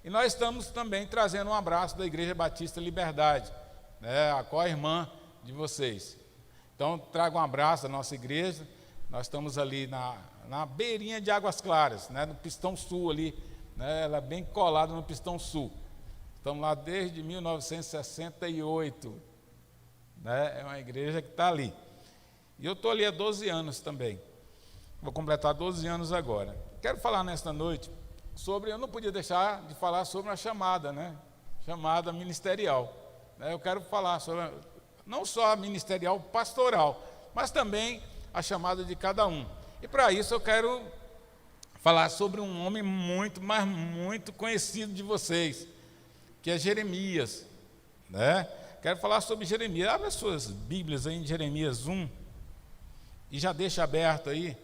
E nós estamos também trazendo um abraço da Igreja Batista Liberdade, né, a co-irmã de vocês. Então, trago um abraço da nossa igreja. Nós estamos ali na beirinha de Águas Claras, né, no Pistão Sul ali, né, ela é bem colada no Pistão Sul. Estamos lá desde 1968, né, é uma igreja que está ali. E eu estou ali há 12 anos também. Vou completar 12 anos agora. Quero falar nesta noite sobre, eu não podia deixar de falar sobre a chamada, né? Chamada ministerial. Eu quero falar sobre, não só a ministerial pastoral, mas também a chamada de cada um. E para isso eu quero falar sobre um homem muito, mas muito conhecido de vocês, que é Jeremias, né? Quero falar sobre Jeremias. Abre as suas Bíblias aí em Jeremias 1 e já deixa aberto aí.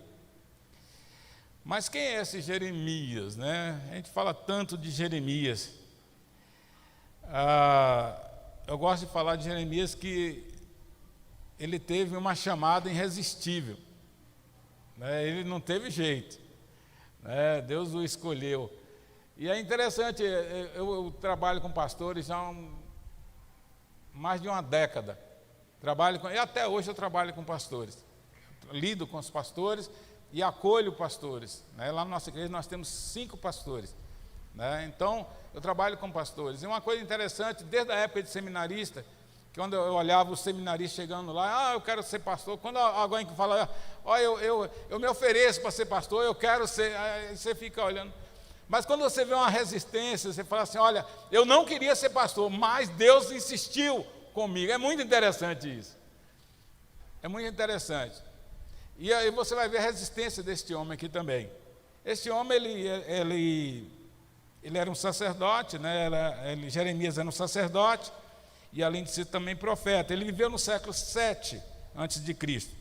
Mas quem é esse Jeremias, né? A gente fala tanto de Jeremias. Eu gosto de falar de Jeremias que ele teve uma chamada irresistível, né? Ele não teve jeito, né? Deus o escolheu. E é interessante, eu trabalho com pastores há mais de uma década. E até hoje eu trabalho com pastores. Lido com os pastores e acolho pastores, né? Lá na nossa igreja nós temos 5 pastores, né? Então eu trabalho com pastores. E uma coisa interessante, desde a época de seminarista, que quando eu olhava os seminaristas chegando lá, eu quero ser pastor. Quando alguém que fala, eu me ofereço para ser pastor, eu quero ser, aí você fica olhando. Mas quando você vê uma resistência, você fala assim, olha, eu não queria ser pastor, mas Deus insistiu comigo. É muito interessante isso. É muito interessante. E aí você vai ver a resistência deste homem aqui também. Este homem, ele era um sacerdote, né? Jeremias era um sacerdote, e além de ser também profeta. Ele viveu no século 7 antes de Cristo.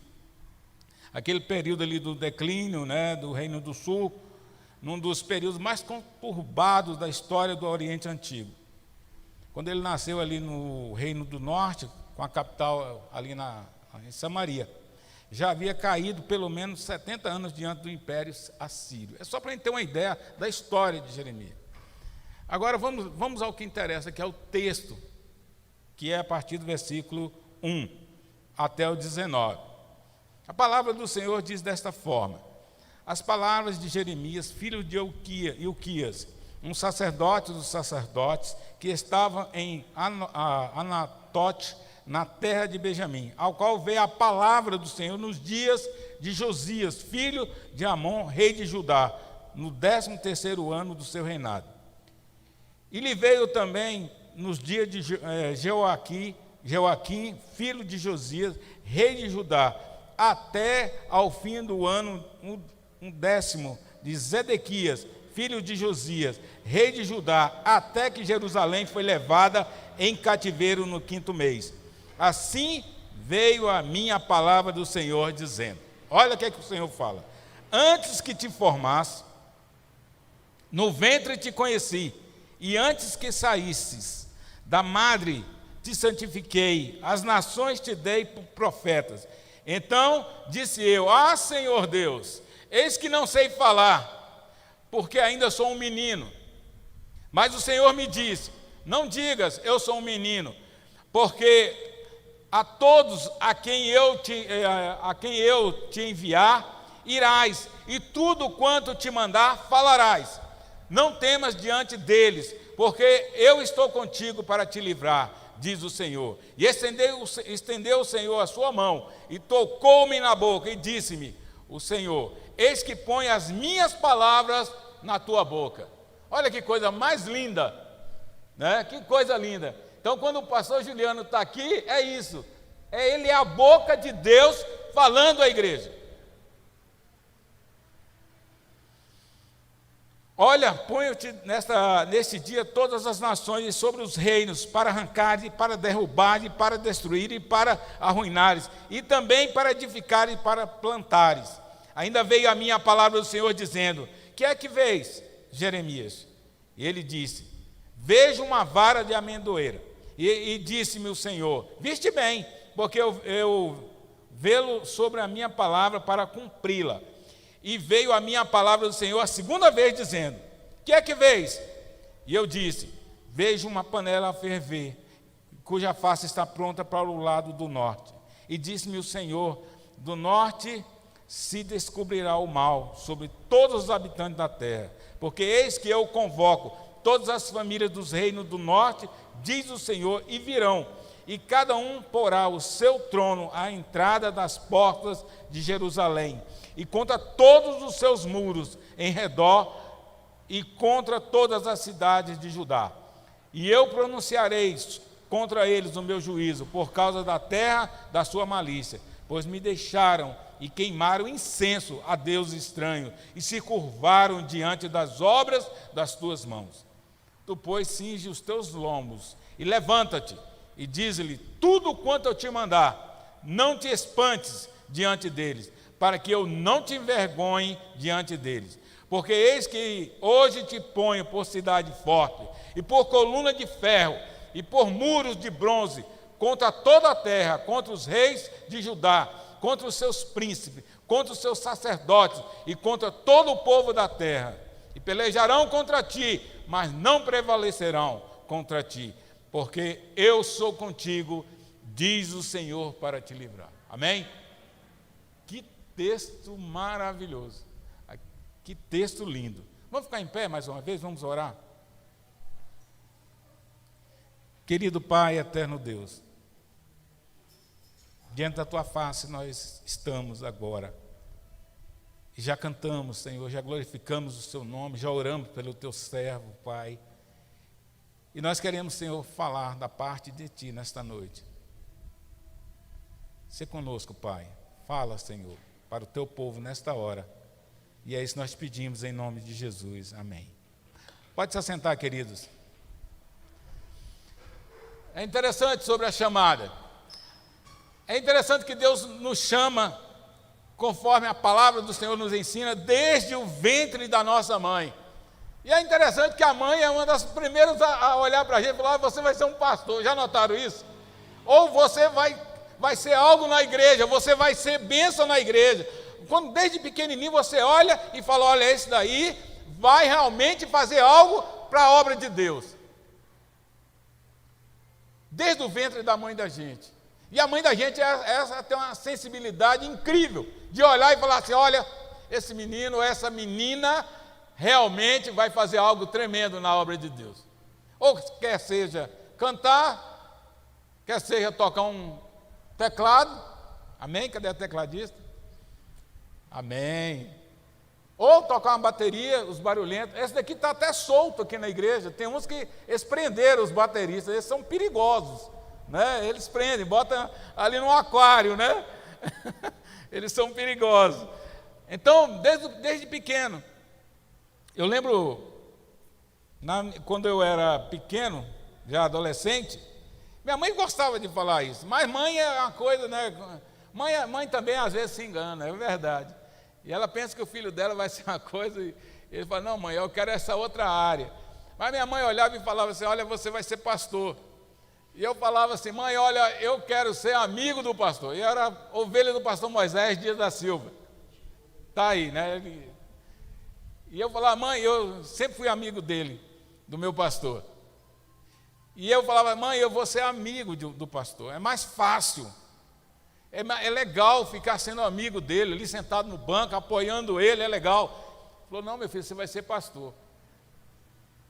Aquele período ali do declínio, né, do Reino do Sul, num dos períodos mais conturbados da história do Oriente Antigo. Quando ele nasceu ali no Reino do Norte, com a capital ali em Samaria, já havia caído pelo menos 70 anos diante do Império Assírio. É só para a gente ter uma ideia da história de Jeremias. Agora vamos ao que interessa, que é o texto, que é a partir do versículo 1 até o 19. A palavra do Senhor diz desta forma: as palavras de Jeremias, filho de Ilquias, um sacerdote dos sacerdotes, que estava em Anatote, na terra de Benjamim, ao qual veio a palavra do Senhor nos dias de Josias, filho de Amon, rei de Judá, no 13º ano do seu reinado. E lhe veio também nos dias de Joaquim, filho de Josias, rei de Judá, até ao fim do ano 10º de Zedequias, filho de Josias, rei de Judá, até que Jerusalém foi levada em cativeiro no 5º mês. Assim veio a mim a palavra do Senhor, dizendo, olha o que é que o Senhor fala: antes que te formasse, no ventre te conheci, e antes que saísses da madre te santifiquei, as nações te dei por profetas. Então disse eu, Senhor Deus, eis que não sei falar, porque ainda sou um menino. Mas o Senhor me disse, não digas, eu sou um menino, porque a todos a quem eu te enviar, irás, e tudo quanto te mandar, falarás. Não temas diante deles, porque eu estou contigo para te livrar, diz o Senhor. E estendeu o Senhor a sua mão, e tocou-me na boca, e disse-me o Senhor, eis que põe as minhas palavras na tua boca. Olha que coisa mais linda, né? Que coisa linda. Então, quando o pastor Juliano está aqui, é isso. Ele é a boca de Deus falando à igreja. Olha, ponho-te neste dia todas as nações sobre os reinos, para arrancar, e para derrubar, e para destruir, e para arruinares, e também para edificar e para plantares. Ainda veio a mim a palavra do Senhor, dizendo, que é que vês, Jeremias? E ele disse, vejo uma vara de amendoeira. E disse-me o Senhor, viste bem, porque eu vê-lo sobre a minha palavra para cumpri-la. E veio a minha palavra do Senhor a segunda vez, dizendo, que é que vês? E eu disse: vejo uma panela a ferver, cuja face está pronta para o lado do norte. E disse-me o Senhor: do norte se descobrirá o mal sobre todos os habitantes da terra, porque eis que eu convoco todas as famílias dos reinos do norte, diz o Senhor, e virão, e cada um porá o seu trono à entrada das portas de Jerusalém, e contra todos os seus muros em redor, e contra todas as cidades de Judá. E eu pronunciarei contra eles o meu juízo, por causa da terra da sua malícia, pois me deixaram e queimaram incenso a Deus estranho, e se curvaram diante das obras das tuas mãos. Tu, pois, cinge os teus lombos, e levanta-te, e diz-lhe tudo quanto eu te mandar. Não te espantes diante deles, para que eu não te envergonhe diante deles. Porque eis que hoje te ponho por cidade forte, e por coluna de ferro, e por muros de bronze, contra toda a terra, contra os reis de Judá, contra os seus príncipes, contra os seus sacerdotes, e contra todo o povo da terra. E pelejarão contra ti, mas não prevalecerão contra ti, porque eu sou contigo, diz o Senhor, para te livrar. Amém? Que texto maravilhoso, que texto lindo. Vamos ficar em pé mais uma vez, vamos orar? Querido Pai, eterno Deus, diante da Tua face nós estamos agora, e já cantamos, Senhor, já glorificamos o Seu nome, já oramos pelo Teu servo, Pai, e nós queremos, Senhor, falar da parte de Ti nesta noite. Se conosco, Pai, fala, Senhor, para o Teu povo nesta hora, e é isso que nós pedimos em nome de Jesus, amém. Pode se assentar, queridos. É interessante sobre a chamada. É interessante que Deus nos chama, conforme a palavra do Senhor nos ensina, desde o ventre da nossa mãe. E é interessante que a mãe é uma das primeiras a olhar para a gente e falar: você vai ser um pastor. Já notaram isso? Ou você vai ser algo na igreja, você vai ser bênção na igreja. Quando desde pequenininho você olha e fala: olha, esse daí vai realmente fazer algo para a obra de Deus. Desde o ventre da mãe da gente. E a mãe da gente essa tem uma sensibilidade incrível de olhar e falar assim: olha, esse menino, essa menina realmente vai fazer algo tremendo na obra de Deus. Ou quer seja cantar, quer seja tocar um teclado. Amém? Cadê a tecladista? Amém. Ou tocar uma bateria, os barulhentos. Esse daqui está até solto aqui na igreja. Tem uns que eles prenderam os bateristas, eles são perigosos, né? Eles prendem, botam ali no aquário, né? Eles são perigosos. Então, desde pequeno, eu lembro, quando eu era pequeno, já adolescente, minha mãe gostava de falar isso, mas mãe é uma coisa, né? Mãe também às vezes se engana, é verdade. E ela pensa que o filho dela vai ser uma coisa, e ele fala: não, mãe, eu quero essa outra área. Mas minha mãe olhava e falava assim: olha, você vai ser pastor. E eu falava assim: mãe, olha, eu quero ser amigo do pastor. E eu era ovelha do pastor Moisés Dias da Silva. Está aí, né? E eu falava: mãe, eu sempre fui amigo dele, do meu pastor. E eu falava: mãe, eu vou ser amigo do pastor, é mais fácil. É legal ficar sendo amigo dele, ali sentado no banco, apoiando ele, é legal. Ele falou: não, meu filho, você vai ser pastor.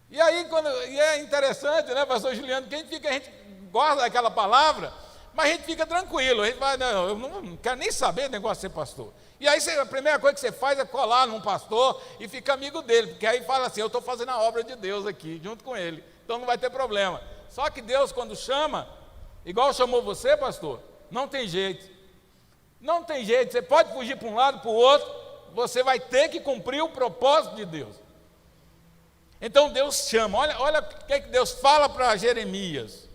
E aí, e é interessante, né, pastor Juliano, que a gente guarda aquela palavra, mas a gente fica tranquilo, a gente vai: não, eu não quero nem saber do negócio de ser pastor. E aí a primeira coisa que você faz é colar num pastor e ficar amigo dele, porque aí fala assim: eu estou fazendo a obra de Deus aqui, junto com ele, então não vai ter problema. Só que Deus, quando chama, igual chamou você, pastor, não tem jeito. Não tem jeito, você pode fugir para um lado, para o outro, você vai ter que cumprir o propósito de Deus. Então Deus chama, olha o que Deus fala para Jeremias,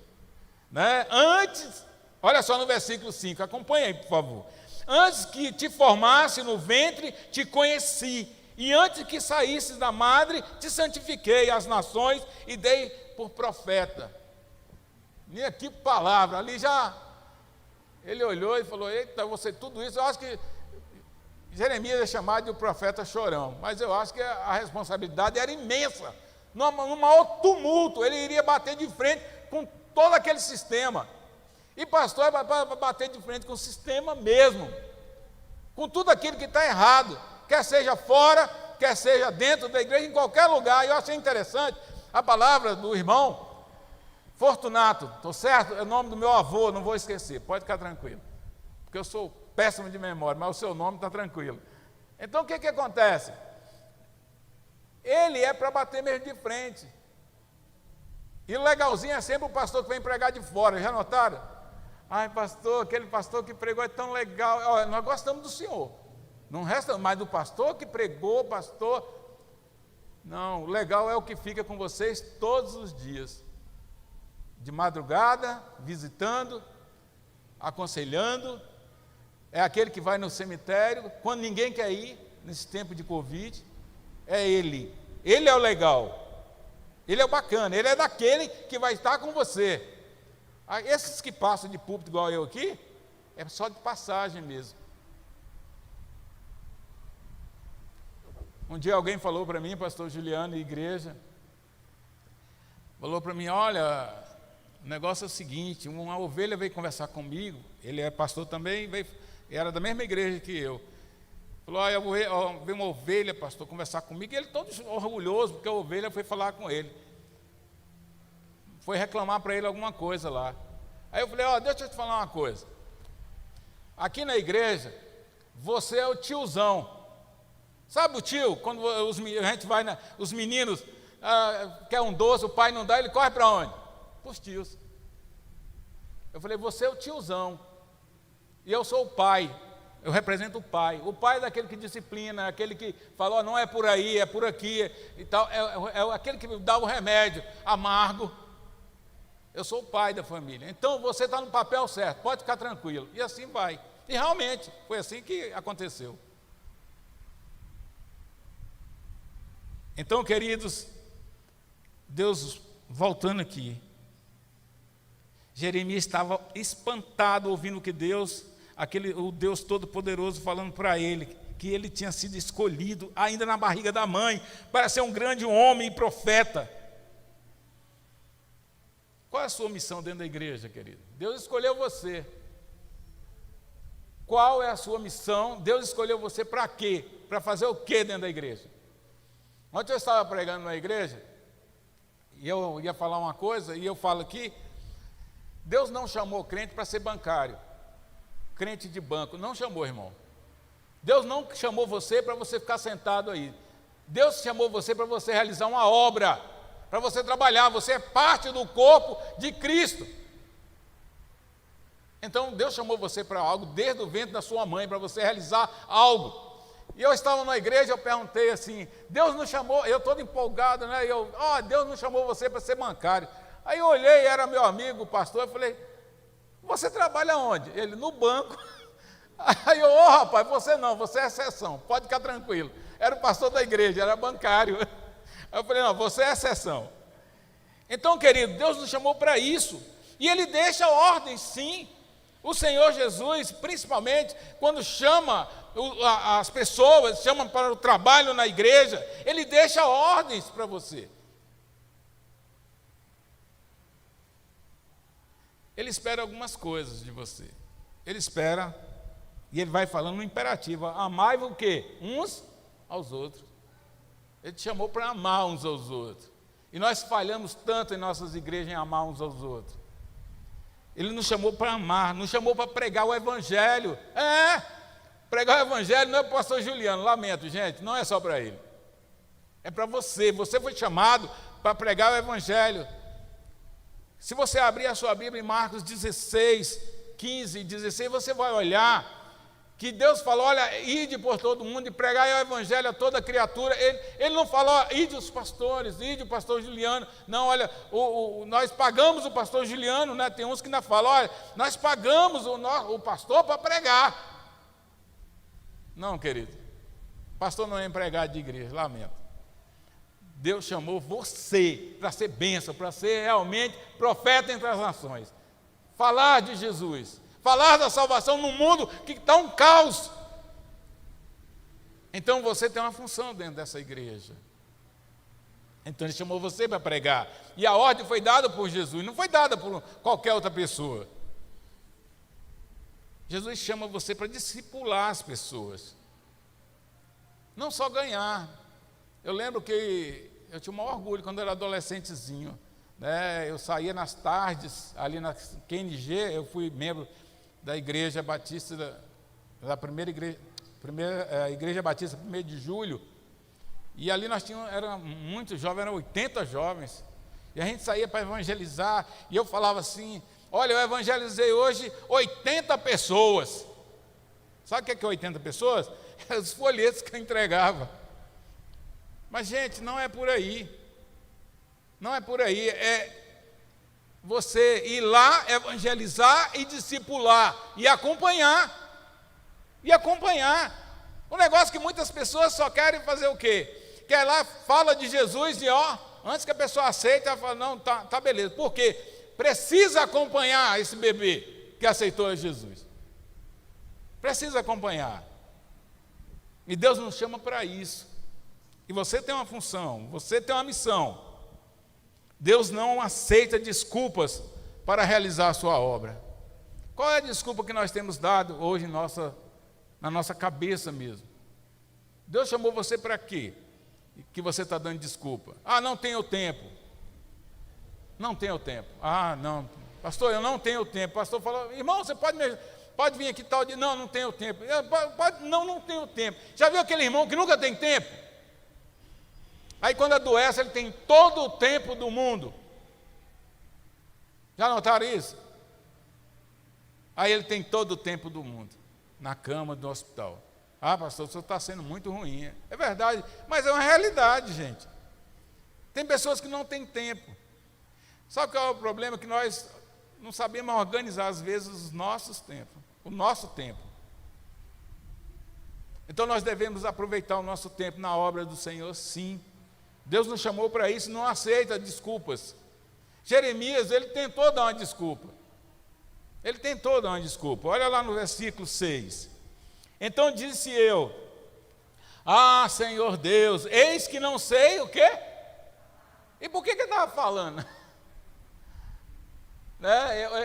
né? Antes, olha só no versículo 5, acompanha aí, por favor. Antes que te formasse no ventre, te conheci, e antes que saísses da madre, te santifiquei as nações e dei por profeta. E que palavra, ali já... Ele olhou e falou: eita, você tudo isso. Eu acho que Jeremias é chamado de o profeta chorão, mas eu acho que a responsabilidade era imensa num maior tumulto, ele iria bater de frente com todo aquele sistema. E pastor é para bater de frente com o sistema mesmo, com tudo aquilo que está errado, quer seja fora, quer seja dentro da igreja, em qualquer lugar. Eu achei interessante a palavra do irmão Fortunato, estou certo? É o nome do meu avô, não vou esquecer, pode ficar tranquilo, porque eu sou péssimo de memória, mas o seu nome está tranquilo. Então o que acontece? Ele é para bater mesmo de frente. E o legalzinho é sempre o pastor que vem pregar de fora, já notaram? Ai, pastor, aquele pastor que pregou é tão legal. Olha, nós gostamos do senhor, não resta mais do pastor que pregou, pastor. Não, o legal é o que fica com vocês todos os dias, de madrugada, visitando, aconselhando. É aquele que vai no cemitério, quando ninguém quer ir, nesse tempo de Covid, é ele. Ele é o legal, ele é o bacana, ele é daquele que vai estar com você. Esses que passam de púlpito igual eu aqui, é só de passagem mesmo. Um dia alguém falou para mim, pastor Juliano, igreja, falou para mim, olha, o negócio é o seguinte, uma ovelha veio conversar comigo, ele é pastor também, era da mesma igreja que eu. Falou, veio uma ovelha, pastor, conversar comigo, e ele todo orgulhoso, porque a ovelha foi falar com ele. Foi reclamar para ele alguma coisa lá. Aí eu falei, deixa eu te falar uma coisa. Aqui na igreja, você é o tiozão. Sabe o tio, quando a gente vai, os meninos quer um doce, o pai não dá, ele corre para onde? Para os tios. Eu falei, você é o tiozão, e eu sou o pai, eu represento o pai. O pai é daquele que disciplina, aquele que fala, não é por aí, é por aqui, e tal, é aquele que dá o remédio amargo. Eu sou o pai da família, então você está no papel certo, pode ficar tranquilo, e assim vai. E realmente, foi assim que aconteceu. Então, queridos, Deus, voltando aqui, Jeremias estava espantado ouvindo que o Deus Todo-Poderoso falando para ele, que ele tinha sido escolhido ainda na barriga da mãe, para ser um grande homem e profeta. Qual é a sua missão dentro da igreja, querido? Deus escolheu você. Qual é a sua missão? Deus escolheu você para quê? Para fazer o quê dentro da igreja? Ontem eu estava pregando na igreja, e eu ia falar uma coisa, e eu falo aqui, Deus não chamou crente para ser bancário, crente de banco, não chamou, irmão. Deus não chamou você para você ficar sentado aí. Deus chamou você para você realizar uma obra, para você trabalhar, você é parte do corpo de Cristo. Então Deus chamou você para algo desde o ventre da sua mãe, para você realizar algo. E eu estava na igreja, eu perguntei assim, Deus não chamou, eu todo empolgado, né? Deus não chamou você para ser bancário. Aí eu olhei, era meu amigo, o pastor, eu falei, você trabalha onde? Ele, no banco. Aí eu, rapaz, você não, você é exceção, pode ficar tranquilo. Era o pastor da igreja, era bancário. Aí eu falei, não, você é exceção. Então, querido, Deus nos chamou para isso, e Ele deixa ordens, sim. O Senhor Jesus, principalmente, quando chama as pessoas, chama para o trabalho na igreja, Ele deixa ordens para você. Ele espera algumas coisas de você. Ele espera, e Ele vai falando no imperativo, amai-vos o quê? Uns aos outros. Ele te chamou para amar uns aos outros. E nós falhamos tanto em nossas igrejas em amar uns aos outros. Ele nos chamou para amar, nos chamou para pregar o Evangelho. Pregar o Evangelho não é para o pastor Juliano, lamento, gente, não é só para ele. É para você, você foi chamado para pregar o Evangelho. Se você abrir a sua Bíblia em Marcos 16, 15 e 16, você vai olhar que Deus falou, olha, ide por todo mundo e pregai o Evangelho a toda criatura. Ele não falou, ide os pastores, ide o pastor Juliano. Não, olha, nós pagamos o pastor Juliano, né? Tem uns que ainda falam, olha, nós pagamos o pastor para pregar. Não, querido, pastor não é empregado de igreja, lamento. Deus chamou você para ser bênção, para ser realmente profeta entre as nações. Falar de Jesus, falar da salvação num mundo que está um caos. Então você tem uma função dentro dessa igreja. Então ele chamou você para pregar. E a ordem foi dada por Jesus, não foi dada por qualquer outra pessoa. Jesus chama você para discipular as pessoas. Não só ganhar. Eu lembro que eu tinha um maior orgulho quando eu era adolescentezinho. Né? Eu saía nas tardes, ali na QNG, eu fui membro da Igreja Batista, da primeira Igreja Batista, 1º de julho. E ali nós tínhamos, eram muitos jovens, eram 80 jovens. E a gente saía para evangelizar, e eu falava assim, olha, eu evangelizei hoje 80 pessoas. Sabe o que é 80 pessoas? Os folhetos que eu entregava. Mas, gente, não é por aí. Não é por aí. É você ir lá, evangelizar e discipular. E acompanhar. E acompanhar. Um negócio que muitas pessoas só querem fazer o quê? Quer lá, fala de Jesus e antes que a pessoa aceite, ela fala, não, tá beleza. Por quê? Precisa acompanhar esse bebê que aceitou Jesus. Precisa acompanhar. E Deus nos chama para isso. E você tem uma função, você tem uma missão. Deus não aceita desculpas para realizar a sua obra. Qual é a desculpa que nós temos dado hoje na nossa cabeça mesmo? Deus chamou você para quê? Que você está dando desculpa. Não tenho tempo. Não tenho tempo. Não, pastor, eu não tenho tempo. O pastor falou, irmão, você pode vir aqui tal dia. Não tenho tempo. Não tenho tempo. Já viu aquele irmão que nunca tem tempo? Aí quando adoece, ele tem todo o tempo do mundo. Já notaram isso? Aí ele tem todo o tempo do mundo, na cama do hospital. Pastor, o senhor está sendo muito ruim. É verdade, mas é uma realidade, gente. Tem pessoas que não têm tempo. Sabe qual é o problema? Que nós não sabemos organizar, às vezes, os nossos tempos, o nosso tempo. Então, nós devemos aproveitar o nosso tempo na obra do Senhor, sim. Deus nos chamou para isso, não aceita desculpas. Jeremias, ele tentou dar uma desculpa. Ele tentou dar uma desculpa. Olha lá no versículo 6. Então disse eu, Senhor Deus, eis que não sei o quê? E por que ele estava falando?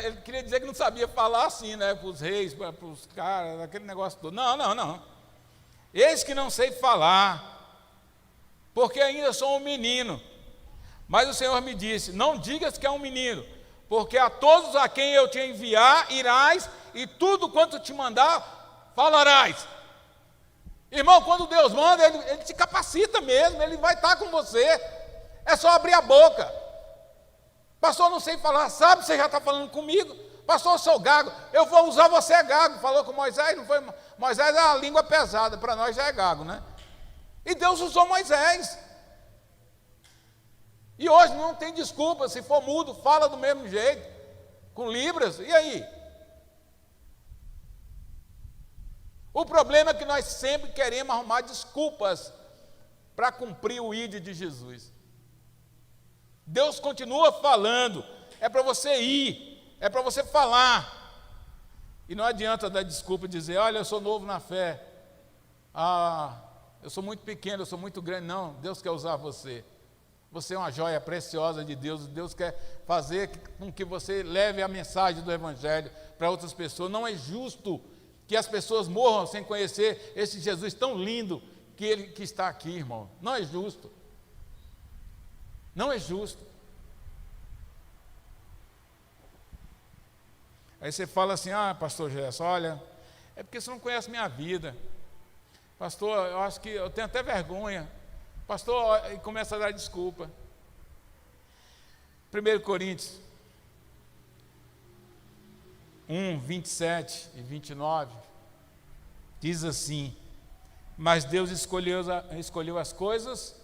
Ele queria dizer que não sabia falar assim, né, para os reis, para os caras, aquele negócio todo. Não. Eis que não sei falar, porque ainda sou um menino. Mas o Senhor me disse, não digas que é um menino, porque a todos a quem eu te enviar irás, e tudo quanto te mandar falarás. Irmão, quando Deus manda, ele te capacita mesmo, ele vai estar com você. É só abrir a boca. Pastor, não sei falar, sabe, você já está falando comigo. Pastor, eu sou gago, eu vou usar você gago. Falou com Moisés, não foi? Moisés é uma língua pesada, para nós já é gago, né? E Deus usou Moisés. E hoje não tem desculpa, se for mudo, fala do mesmo jeito, com libras, e aí? O problema é que nós sempre queremos arrumar desculpas para cumprir o ID de Jesus. Deus continua falando, é para você ir, é para você falar. E não adianta dar desculpa e dizer, olha, eu sou novo na fé. Eu sou muito pequeno, eu sou muito grande. Não, Deus quer usar você. Você é uma joia preciosa de Deus. Deus quer fazer com que você leve a mensagem do Evangelho para outras pessoas. Não é justo que as pessoas morram sem conhecer esse Jesus tão lindo que está aqui, irmão. Não é justo. Não é justo. Aí você fala assim, pastor Gerson, olha, é porque você não conhece minha vida. Pastor, eu acho que eu tenho até vergonha. Pastor, e começa a dar desculpa. 1 Coríntios 1, 27 e 29, diz assim, mas Deus escolheu as coisas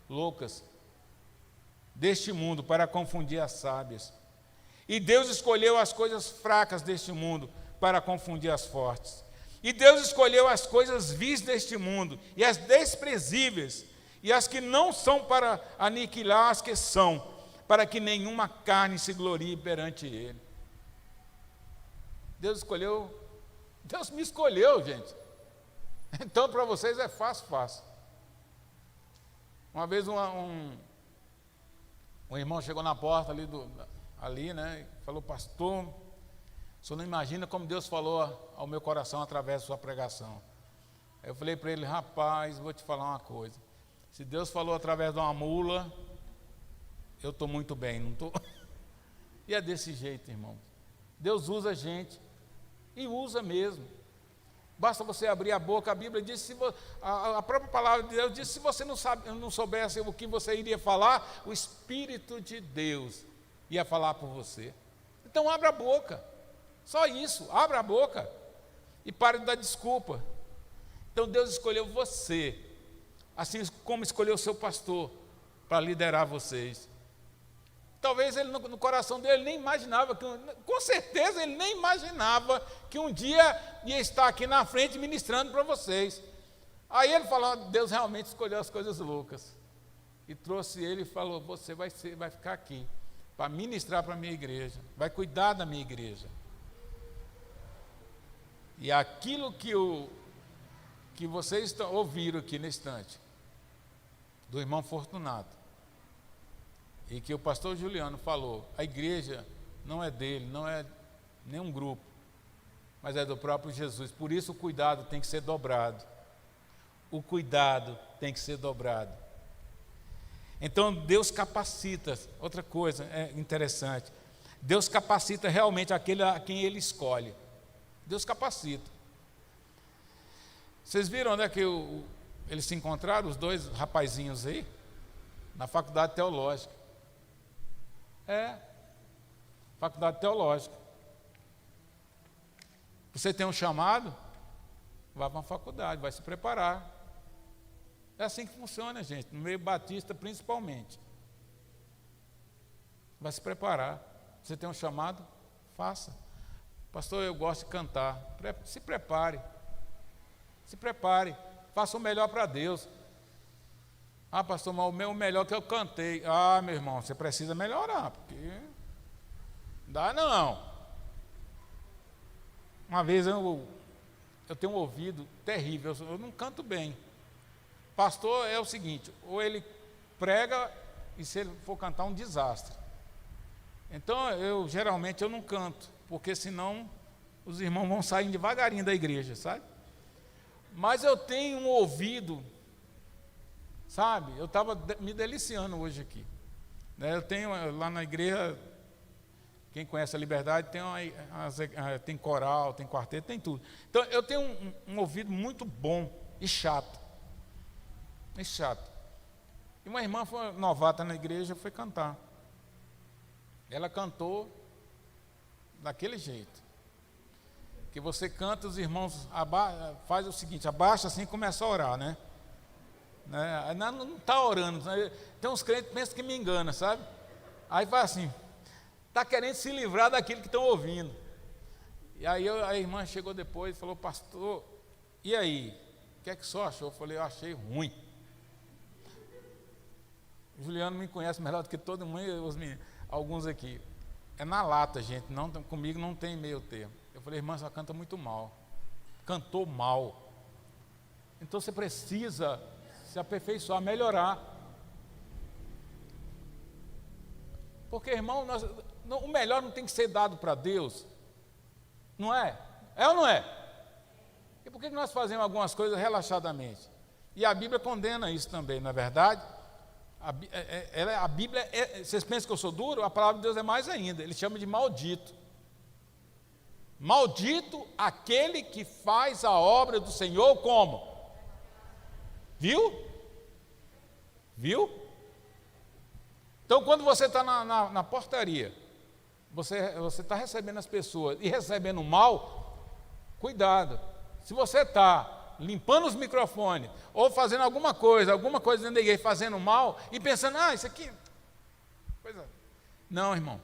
loucas deste mundo para confundir as sábias. E Deus escolheu as coisas fracas deste mundo para confundir as fortes. E Deus escolheu as coisas vis deste mundo e as desprezíveis e as que não são para aniquilar as que são, para que nenhuma carne se glorie perante Ele. Deus me escolheu, gente. Então, para vocês é fácil. Uma vez um Um irmão chegou na porta ali, né, e falou: pastor, o senhor não imagina como Deus falou ao meu coração através da sua pregação. Eu falei para ele: rapaz, vou te falar uma coisa, se Deus falou através de uma mula, eu estou muito bem, não estou? E é desse jeito, irmão. Deus usa a gente, e usa mesmo. Basta você abrir a boca. A Bíblia diz, a própria palavra de Deus diz, se você não soubesse o que você iria falar, o Espírito de Deus ia falar por você. Então abra a boca, só isso, abra a boca e pare de dar desculpa. Então Deus escolheu você, assim como escolheu o seu pastor, para liderar vocês. Talvez ele no coração dele nem imaginava, com certeza ele nem imaginava que um dia ia estar aqui na frente ministrando para vocês. Aí ele falou: Deus realmente escolheu as coisas loucas. E trouxe ele e falou: você vai ficar aqui para ministrar para a minha igreja, vai cuidar da minha igreja. E aquilo que vocês ouviram aqui nesse instante, do irmão Fortunato, e que o pastor Juliano falou, a igreja não é dele, não é nenhum grupo, mas é do próprio Jesus. Por isso o cuidado tem que ser dobrado. O cuidado tem que ser dobrado. Então Deus capacita. Outra coisa interessante, Deus capacita realmente aquele a quem Ele escolhe. Deus capacita. Vocês viram onde é que eles se encontraram, os dois rapazinhos aí? Na faculdade teológica. Faculdade teológica. Você tem um chamado, vá para uma faculdade, vai se preparar. É assim que funciona, gente, no meio batista principalmente. Vai se preparar. Você tem um chamado, faça. Pastor, eu gosto de cantar. Se prepare. Se prepare. Faça o melhor para Deus. Ah, pastor, mas o meu melhor que eu cantei. Ah, meu irmão, você precisa melhorar, porque não dá não. Uma vez eu tenho um ouvido terrível, eu não canto bem. Pastor é o seguinte, ou ele prega e se ele for cantar um desastre. Então geralmente eu não canto, porque senão os irmãos vão sair devagarinho da igreja, sabe? Mas eu tenho um ouvido, sabe, eu estava me deliciando hoje aqui, né? Eu tenho lá na igreja, quem conhece a Liberdade, tem coral, tem quarteto, tem tudo. Então eu tenho um ouvido muito bom e chato. E uma irmã foi novata na igreja, foi cantar. Ela cantou daquele jeito, que você canta, os irmãos faz o seguinte, abaixa assim e começa a orar, né? Não está orando. Tem uns crentes que pensam que me engana, sabe? Aí faz assim, está querendo se livrar daquilo que estão ouvindo. E aí a irmã chegou depois e falou: pastor, e aí? O que é que o senhor achou? Eu falei: eu achei ruim. O Juliano me conhece melhor do que todo mundo, alguns aqui. É na lata, gente, comigo não tem meio termo. Eu falei: irmã, só canta muito mal. Cantou mal. Então você precisa se aperfeiçoar, melhorar. Porque, irmão, o melhor não tem que ser dado para Deus. Não é? É ou não é? E por que nós fazemos algumas coisas relaxadamente? E a Bíblia condena isso também, não é verdade? A Bíblia, vocês pensam que eu sou duro? A palavra de Deus é mais ainda. Ele chama de maldito. Maldito aquele que faz a obra do Senhor como? Viu? Então, quando você está na portaria, você está recebendo as pessoas e recebendo mal, cuidado. Se você está limpando os microfones, ou fazendo alguma coisa dentro da igreja, fazendo mal, e pensando: isso aqui, coisa. Não, irmão,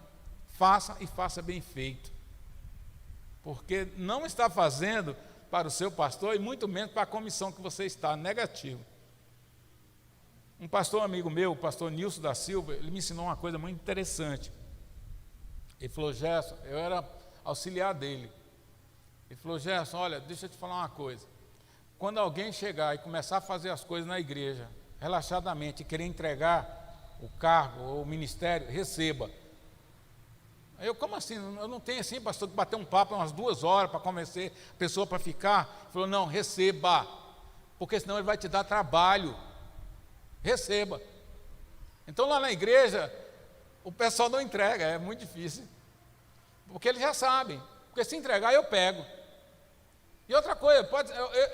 faça e faça bem feito, porque não está fazendo para o seu pastor e muito menos para a comissão que você está, negativo. Um pastor amigo meu, o pastor Nilson da Silva, ele me ensinou uma coisa muito interessante. Ele falou: Gerson, eu era auxiliar dele. Ele falou: Gerson, olha, deixa eu te falar uma coisa. Quando alguém chegar e começar a fazer as coisas na igreja, relaxadamente, e querer entregar o cargo ou o ministério, receba. Aí eu, como assim? Eu não tenho assim, pastor, que bater um papo umas 2 horas para convencer a pessoa para ficar. Ele falou, não, receba, porque senão ele vai te dar trabalho. Receba. Então lá na igreja, o pessoal não entrega, é muito difícil. Porque eles já sabem, porque se entregar eu pego. E outra coisa,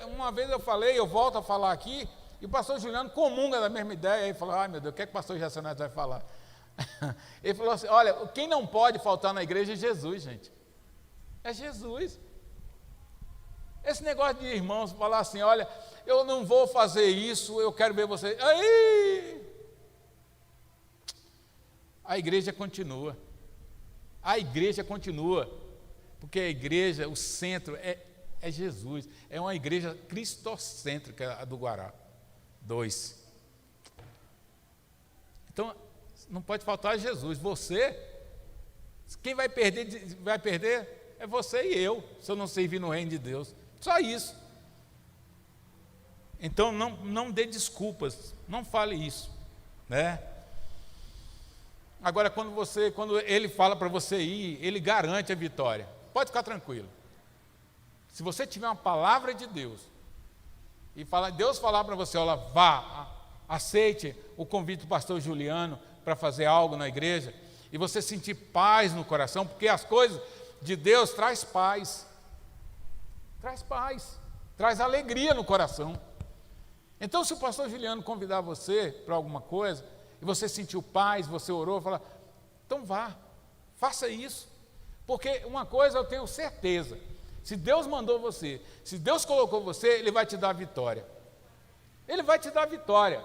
uma vez eu falei, eu volto a falar aqui, e o pastor Juliano comunga da mesma ideia, aí falou, ai meu Deus, o que é que o pastor Gesseneto vai falar? Ele falou assim, olha, quem não pode faltar na igreja é Jesus, gente. É Jesus. Esse negócio de irmãos falar assim, olha, eu não vou fazer isso, eu quero ver você. Aí, a igreja continua. A igreja continua. Porque a igreja, o centro é Jesus. É uma igreja cristocêntrica, a do Guará. 2. Então, não pode faltar Jesus. Você, quem vai perder é você e eu, se eu não servir no reino de Deus. Só isso. Então, não dê desculpas, não fale isso, né? Agora, quando ele fala para você ir, ele garante a vitória. Pode ficar tranquilo. Se você tiver uma palavra de Deus, e Deus falar para você, olha, vá, aceite o convite do pastor Juliano para fazer algo na igreja, e você sentir paz no coração, porque as coisas de Deus traz paz, traz alegria no coração. Então, se o pastor Juliano convidar você para alguma coisa, e você sentiu paz, você orou, fala, então vá, faça isso, porque uma coisa eu tenho certeza, se Deus mandou você, se Deus colocou você, Ele vai te dar a vitória. Ele vai te dar a vitória.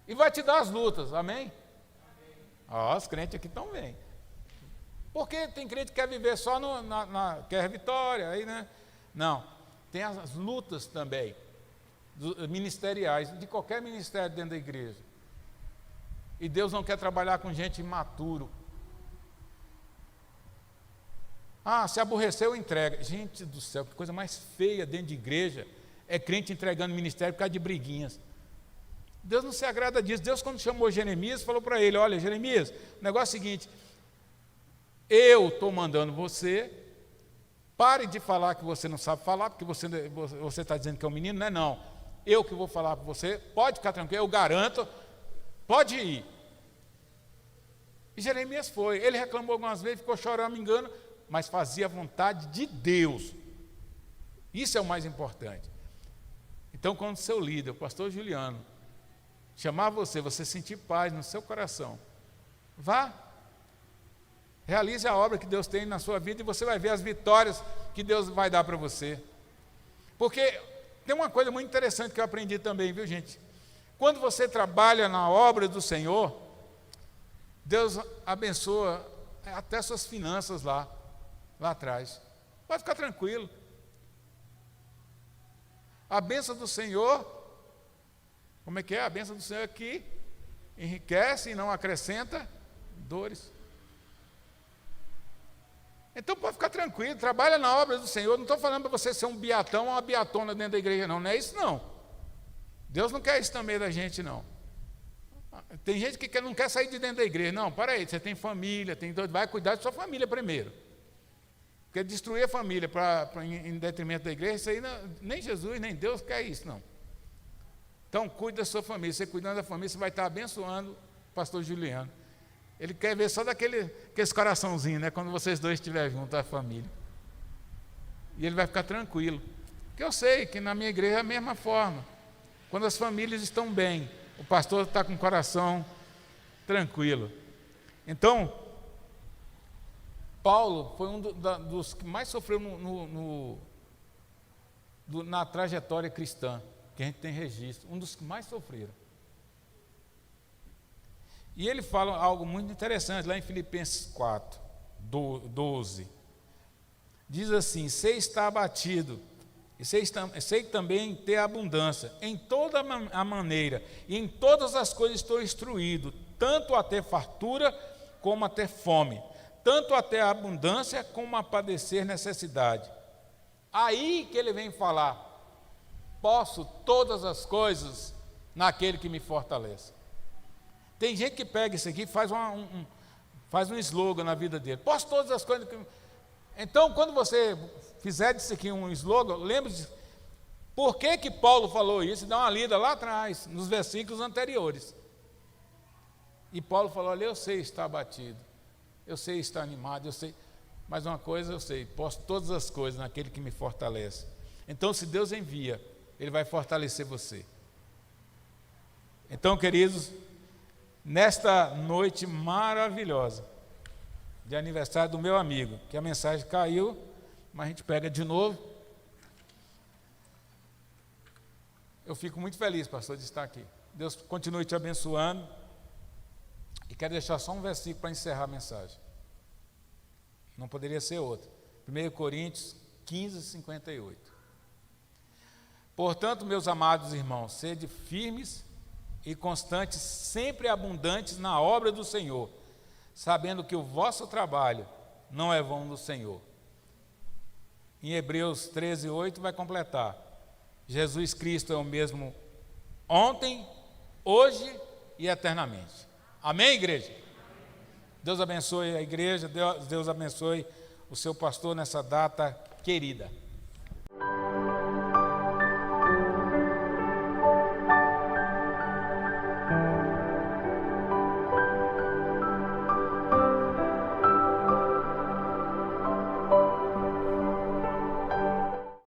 E vai te dar as lutas, amém? Os crentes aqui estão bem. Porque tem crente que quer viver só quer vitória, aí, né? Não, tem as lutas também, ministeriais, de qualquer ministério dentro da igreja. E Deus não quer trabalhar com gente imaturo. Se aborreceu, entrega. Gente do céu, que coisa mais feia dentro de igreja é crente entregando ministério por causa de briguinhas. Deus não se agrada disso. Deus, quando chamou Jeremias, falou para ele, olha, Jeremias, o negócio é o seguinte, eu estou mandando você, pare de falar que você não sabe falar, porque você está dizendo que é um menino, não é não. Eu que vou falar para você, pode ficar tranquilo, eu garanto, pode ir. E Jeremias foi, ele reclamou algumas vezes, ficou chorando, me engano, mas fazia a vontade de Deus. Isso é o mais importante. Então, quando o seu líder, o pastor Juliano, chamar você sentir paz no seu coração, vá, realize a obra que Deus tem na sua vida e você vai ver as vitórias que Deus vai dar para você. Porque tem uma coisa muito interessante que eu aprendi também, viu, gente? Quando você trabalha na obra do Senhor, Deus abençoa até suas finanças lá atrás. Pode ficar tranquilo. A bênção do Senhor, como é que é? A bênção do Senhor é que enriquece e não acrescenta dores. Então pode ficar tranquilo, trabalha na obra do Senhor. Não estou falando para você ser um beatão ou uma beatona dentro da igreja, não é isso não. Deus não quer isso também da gente, não. Tem gente que não quer sair de dentro da igreja. Não, para aí, você tem família, vai cuidar da sua família primeiro. Porque destruir a família em detrimento da igreja, isso aí nem Jesus, nem Deus quer isso, não. Então, cuide da sua família. Você cuidando da família, você vai estar abençoando o pastor Juliano. Ele quer ver só aqueles coraçãozinhos, né? Quando vocês dois estiverem juntos, a família. E ele vai ficar tranquilo. Porque eu sei que na minha igreja é a mesma forma. Quando as famílias estão bem, o pastor está com o coração tranquilo. Então, Paulo foi um dos que mais sofreu na trajetória cristã, que a gente tem registro, um dos que mais sofreram. E ele fala algo muito interessante, lá em Filipenses 4, 12. Diz assim, sei estar abatido, e sei também ter abundância, em toda a maneira, e em todas as coisas estou instruído, tanto a ter fartura, como a ter fome, tanto a ter abundância, como a padecer necessidade. Aí que ele vem falar, posso todas as coisas naquele que me fortalece. Tem gente que pega isso aqui e faz faz um slogan na vida dele. Posso todas as coisas. Então, quando você fizer disso aqui um slogan, lembre-se por que Paulo falou isso e dá uma lida lá atrás, nos versículos anteriores. E Paulo falou: olha, eu sei estar abatido, eu sei estar animado, eu sei, mas uma coisa eu sei, posso todas as coisas naquele que me fortalece. Então, se Deus envia, Ele vai fortalecer você. Então, queridos, nesta noite maravilhosa de aniversário do meu amigo, que a mensagem caiu, mas a gente pega de novo. Eu fico muito feliz, pastor, de estar aqui. Deus continue te abençoando. E quero deixar só um versículo para encerrar a mensagem. Não poderia ser outro. 1 Coríntios 15, 58. Portanto, meus amados irmãos, sede firmes e constantes, sempre abundantes na obra do Senhor, sabendo que o vosso trabalho não é vão do Senhor. Em Hebreus 13, 8 vai completar: Jesus Cristo é o mesmo ontem, hoje e eternamente. Amém, igreja? Deus abençoe a igreja, Deus abençoe o seu pastor nessa data querida.